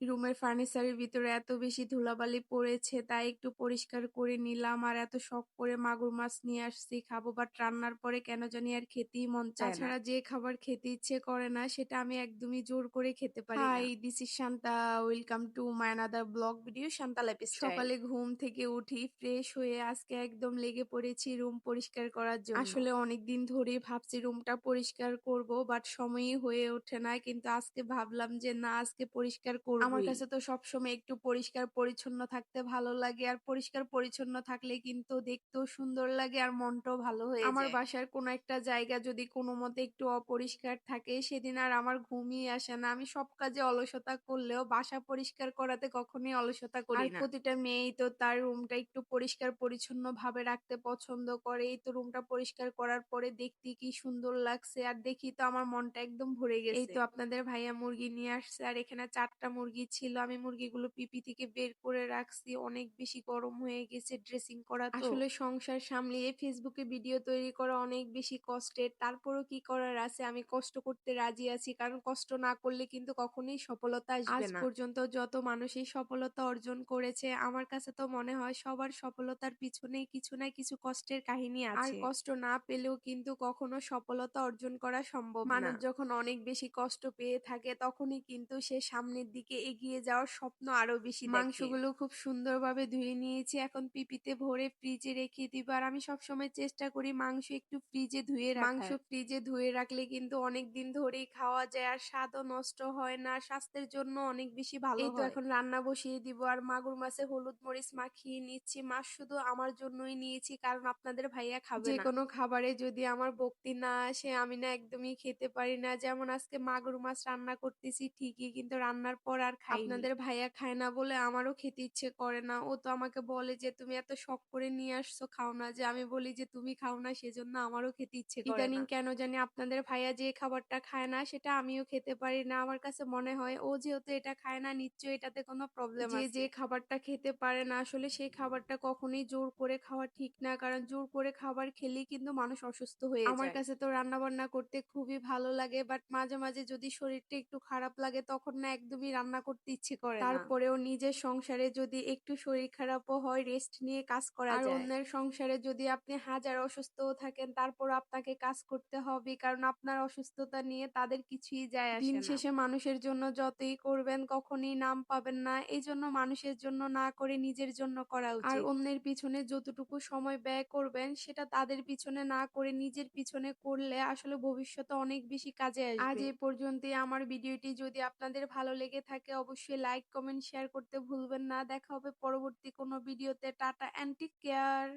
রুমের ফার্নিচারের ভিতরে এত বেশি ধুলাবালি পড়েছে তাই একটু পরিষ্কার করে নিলাম। আর এত শখ করে মাগুর মাছ নিয়ে আসছি খাবো, বাট রান্নার পরে কেন জানি আর খেতেই মন চায় না। তাছাড়া যে খাবার খেতে ইচ্ছে করে না সেটা আমি একদমই জোর করে খেতে পারি না। Hi, this is Shanta. Welcome to my another blog video Shanta lifestyle. সকালে ঘুম থেকে উঠি ফ্রেশ হয়ে আজকে একদম লেগে পড়েছি রুম পরিষ্কার করার জন্য। আসলে অনেকদিন ধরেই ভাবছি রুমটা পরিষ্কার করব, বাট সময়ই হয়ে ওঠে না। কিন্তু আজকে ভাবলাম যে না, আজকে পরিষ্কার করবই। আমার কাছে তো সবসময় একটু পরিষ্কার পরিচ্ছন্ন থাকতে ভালো লাগে, আর পরিষ্কার পরিচ্ছন্ন থাকলে কিন্তু দেখতেও সুন্দর লাগে আর মনটাও ভালো হয়ে যায়। আমার বাসার কোনো একটা জায়গা যদি কোনো মতে একটু অপরিষ্কার থাকে সেদিন আর আমার ঘুমই আসে না। আমি সব কাজে অলসতা করলেও বাসা পরিষ্কার করাতে কখনোই অলসতা করি না। আর প্রতিটা মেয়েই তো তার রুমটা একটু পরিষ্কার পরিচ্ছন্ন ভাবে রাখতে পছন্দ করে। এই তো রুমটা পরিষ্কার করার পরে দেখতে কি সুন্দর লাগছে, আর দেখি তো আমার মনটা একদম ভরে গেছে। এই তো আপনাদের ভাইয়া মুরগি নিয়ে আসছে, আর এখানে ৪টা মুরগি ছিল। আমি মুরগিগুলো পিপি থেকে বের করে রাখছি। অনেক বেশি গরম হয়ে গেছে ড্রেসিং করা তো। আসলে সংসার সামলিয়ে ফেসবুকে ভিডিও তৈরি করা অনেক বেশি কষ্টের। তারপরও কি করার আছে, আমি কষ্ট করতে রাজি আছি, কারণ কষ্ট না করলে কিন্তু কখনোই সফলতা আসবে না। আজ পর্যন্ত যত মানুষই সফলতা অর্জন করেছে আমার কাছে তো মনে হয় সবার সফলতার পিছনেই কিছু না কিছু কষ্টের কাহিনী আছে। আর কষ্ট না পেলেও কিন্তু কখনো সফলতা অর্জন করা সম্ভব না। মানুষ যখন অনেক বেশি কষ্ট পেয়ে থাকে তখনই কিন্তু সে সামনের দিকে এগিয়ে যাওয়ার স্বপ্ন আরো বেশি দেখে। মাংসগুলো খুব সুন্দরভাবে ধুয়ে নিয়েছি, এখন পিপিতে ভরে ফ্রিজে রেখে দিব। আর আমি সবসময় চেষ্টা করি মাংস একটু ফ্রিজে ধুয়ে রাখার। মাংস ফ্রিজে ধুয়ে রাখলে কিন্তু অনেক দিন ধরেই খাওয়া যায়, আর স্বাদও নষ্ট হয় না, স্বাস্থ্যের জন্য অনেক বেশি ভালো হয়। এই তো এখন রান্না বসিয়ে দিব, আর মাগুর মাছে হলুদ মরিচ মাখিয়ে নিচ্ছি। মাছ শুধু আমার জন্যই নিয়েছি, কারণ আপনাদের ভাইয়া খাবে না। যে কোনো খাবারে যদি আমার ভক্তি না আসে আমি না একদমই খেতে পারি না। যেমন আজকে মাগুর মাছ রান্না করতেছি ঠিকই, কিন্তু রান্নার পর আর খাইনি। আপনাদের ভাইয়া খায় না বলে আমারও খেতে ইচ্ছে করে না। ও তো আমাকে বলে যে তুমি এত শখ করে নিয়ে আসছো, খাও না। যে আমি বলি যে তুমি খাও না, সেজন্য আমারও খেতে ইচ্ছে করে না। ইদানিং কেন জানি আপনাদের ভাইয়া যে খাবারটা খায় না সেটা আমিও খেতে পারি না। আমার কাছে মনে হয় ও যেহেতু এটা খায় না নিশ্চয়ই এটাতে কোনো প্রবলেম আছে। যে খাবারটা খেতে পারে না আসলে সেই খাবারটা কখনোই জোর করে খাওয়া ঠিক না, কারণ জোর করে খাবার খেলেই কিন্তু মানুষ অসুস্থ হয়ে যায়। আমার কাছে তো রান্না বান্না করতে খুবই ভালো লাগে, বাট মাঝে মাঝে যদি শরীরটা একটু খারাপ লাগে তখন না একদমই রান্না করতে ইচ্ছে করে না। তারপরেও নিজের সংসারে যদি একটু শরীর খারাপও হয় রেস্ট নিয়ে কাজ করা যায়। আর অন্যের সংসারে যদি আপনি হাজার অসুস্থও থাকেন তারপর আপনাকে কাজ করতে হবে, কারণ আপনার অসুস্থতা নিয়ে তাদের কিছুই যায় আসে না। দিন শেষে মানুষের জন্য যতই করবেন কখনই নাম পাবেন না। এই জন্য মানুষের জন্য না করে নিজের জন্য করা উচিত। আর অন্যের পিছনে যতটুকু সময় ব্যয় করবেন সেটা তাদের পিছনে না করে নিজের পিছনে করলে আসলে ভবিষ্যতে অনেক বেশি কাজে আসবে। আজ এই পর্যন্তই আমার ভিডিওটি। যদি আপনাদের ভালো লেগে থাকে অবশ্যই লাইক কমেন্ট শেয়ার করতে ভুলবেন না। দেখা হবে পরবর্তী কোনো ভিডিওতে। Tata and take care.